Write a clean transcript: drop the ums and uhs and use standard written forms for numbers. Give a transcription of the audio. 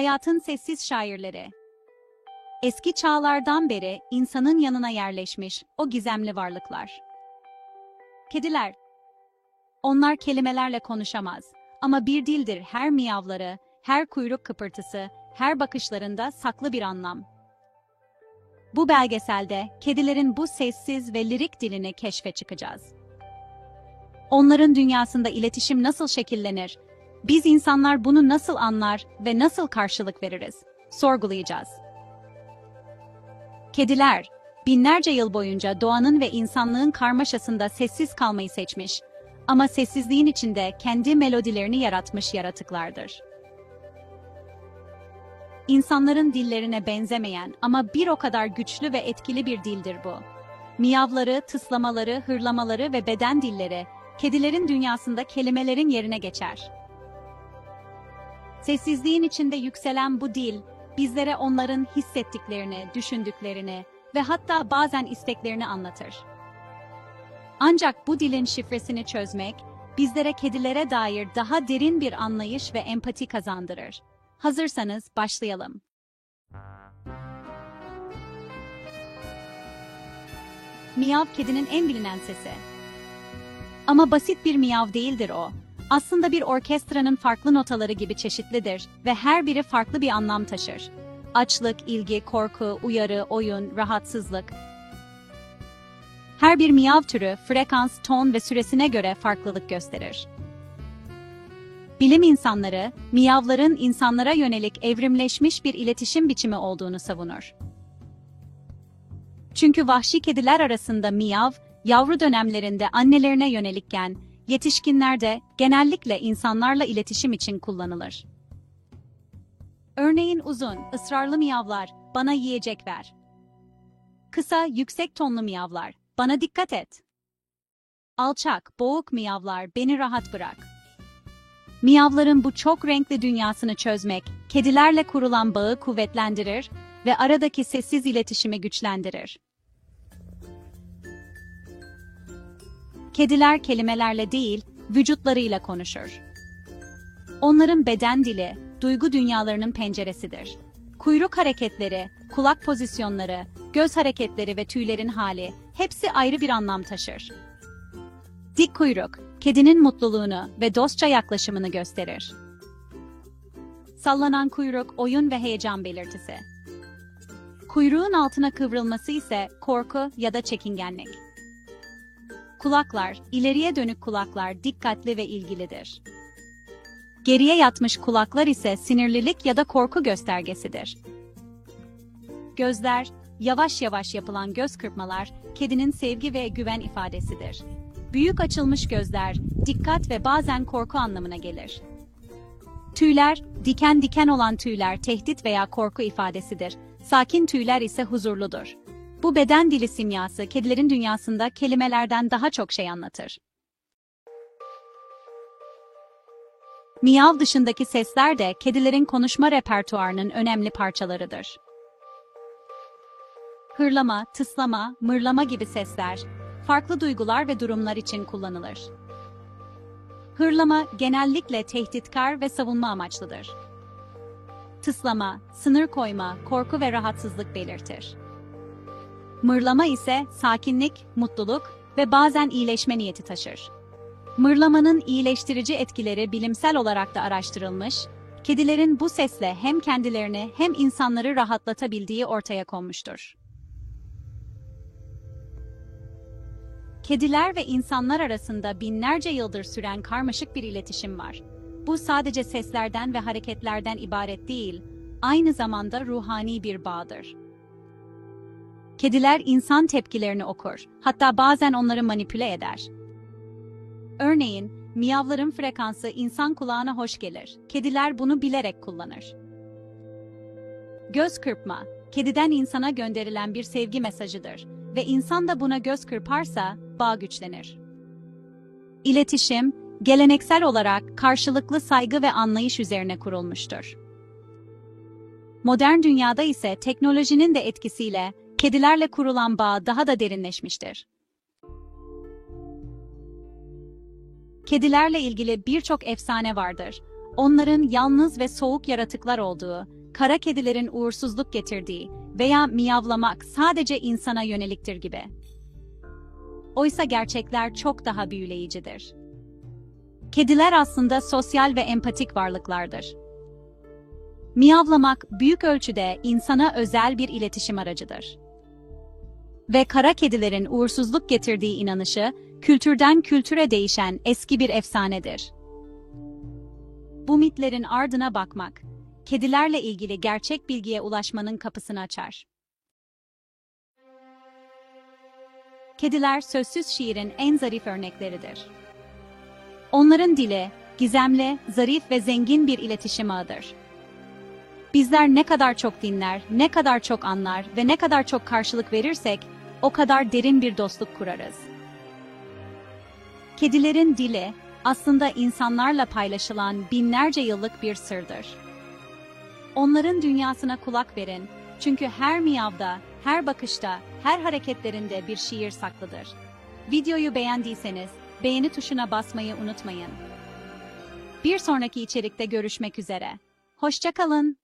hayatın sessiz şairleri. Eski çağlardan beri insanın yanına yerleşmiş o gizemli varlıklar. Kediler. Onlar kelimelerle konuşamaz ama bir dildir her miyavları, her kuyruk kıpırtısı, her bakışlarında saklı bir anlam. Bu belgeselde kedilerin bu sessiz ve lirik dilini keşfe çıkacağız. Onların dünyasında iletişim nasıl şekillenir? Biz insanlar bunu nasıl anlar ve nasıl karşılık veririz? Sorgulayacağız. Kediler, binlerce yıl boyunca doğanın ve insanlığın karmaşasında sessiz kalmayı seçmiş ama sessizliğin içinde kendi melodilerini yaratmış yaratıklardır. İnsanların dillerine benzemeyen ama bir o kadar güçlü ve etkili bir dildir bu. Miyavları, tıslamaları, hırlamaları ve beden dilleri, kedilerin dünyasında kelimelerin yerine geçer. Sessizliğin içinde yükselen bu dil, bizlere onların hissettiklerini, düşündüklerini ve hatta bazen isteklerini anlatır. Ancak bu dilin şifresini çözmek, bizlere kedilere dair daha derin bir anlayış ve empati kazandırır. Hazırsanız başlayalım. Miyav kedinin en bilinen sesi. Ama basit bir miyav değildir o. Aslında bir orkestranın farklı notaları gibi çeşitlidir ve her biri farklı bir anlam taşır. Açlık, ilgi, korku, uyarı, oyun, rahatsızlık. Her bir miyav türü, frekans, ton ve süresine göre farklılık gösterir. Bilim insanları, miyavların insanlara yönelik evrimleşmiş bir iletişim biçimi olduğunu savunur. Çünkü vahşi kediler arasında miyav, yavru dönemlerinde annelerine yönelikken, yetişkinlerde genellikle insanlarla iletişim için kullanılır. Örneğin uzun, ısrarlı miyavlar, bana yiyecek ver. Kısa, yüksek tonlu miyavlar, bana dikkat et. Alçak, boğuk miyavlar, beni rahat bırak. Miyavların bu çok renkli dünyasını çözmek, kedilerle kurulan bağı kuvvetlendirir ve aradaki sessiz iletişimi güçlendirir. Kediler kelimelerle değil, vücutlarıyla konuşur. Onların beden dili, duygu dünyalarının penceresidir. Kuyruk hareketleri, kulak pozisyonları, göz hareketleri ve tüylerin hali, hepsi ayrı bir anlam taşır. Dik kuyruk, kedinin mutluluğunu ve dostça yaklaşımını gösterir. Sallanan kuyruk, oyun ve heyecan belirtisi. Kuyruğun altına kıvrılması ise korku ya da çekingenlik. Kulaklar, ileriye dönük kulaklar dikkatli ve ilgilidir. Geriye yatmış kulaklar ise sinirlilik ya da korku göstergesidir. Gözler, yavaş yavaş yapılan göz kırpmalar, kedinin sevgi ve güven ifadesidir. Büyük açılmış gözler, dikkat ve bazen korku anlamına gelir. Tüyler, diken diken olan tüyler tehdit veya korku ifadesidir. Sakin tüyler ise huzurludur. Bu beden dili simyası, kedilerin dünyasında kelimelerden daha çok şey anlatır. Miyav dışındaki sesler de kedilerin konuşma repertuarının önemli parçalarıdır. Hırlama, tıslama, mırlama gibi sesler, farklı duygular ve durumlar için kullanılır. Hırlama genellikle tehditkar ve savunma amaçlıdır. Tıslama, sınır koyma, korku ve rahatsızlık belirtir. Mırlama ise sakinlik, mutluluk ve bazen iyileşme niyeti taşır. Mırlamanın iyileştirici etkileri bilimsel olarak da araştırılmış, kedilerin bu sesle hem kendilerini hem insanları rahatlatabildiği ortaya konmuştur. Kediler ve insanlar arasında binlerce yıldır süren karmaşık bir iletişim var. Bu sadece seslerden ve hareketlerden ibaret değil, aynı zamanda ruhani bir bağdır. Kediler insan tepkilerini okur, hatta bazen onları manipüle eder. Örneğin, miyavların frekansı insan kulağına hoş gelir. Kediler bunu bilerek kullanır. Göz kırpma, kediden insana gönderilen bir sevgi mesajıdır ve insan da buna göz kırparsa bağ güçlenir. İletişim, geleneksel olarak karşılıklı saygı ve anlayış üzerine kurulmuştur. Modern dünyada ise teknolojinin de etkisiyle kedilerle kurulan bağ daha da derinleşmiştir. Kedilerle ilgili birçok efsane vardır onların yalnız ve soğuk yaratıklar olduğu, kara kedilerin uğursuzluk getirdiği veya miyavlamak sadece insana yöneliktir gibi. Oysa gerçekler çok daha büyüleyicidir. Kediler aslında sosyal ve empatik varlıklardır. Miyavlamak büyük ölçüde insana özel bir iletişim aracıdır. Ve kara kedilerin uğursuzluk getirdiği inanışı, kültürden kültüre değişen eski bir efsanedir. Bu mitlerin ardına bakmak, kedilerle ilgili gerçek bilgiye ulaşmanın kapısını açar. Kediler sözsüz şiirin en zarif örnekleridir. Onların dili, gizemli, zarif ve zengin bir iletişim ağıdır. Bizler ne kadar çok dinler, ne kadar çok anlar ve ne kadar çok karşılık verirsek, o kadar derin bir dostluk kurarız. Kedilerin dili, aslında insanlarla paylaşılan binlerce yıllık bir sırdır. Onların dünyasına kulak verin, çünkü her miyavda, her bakışta, her hareketlerinde bir şiir saklıdır. Videoyu beğendiyseniz, beğeni tuşuna basmayı unutmayın. Bir sonraki içerikte görüşmek üzere. Hoşça kalın.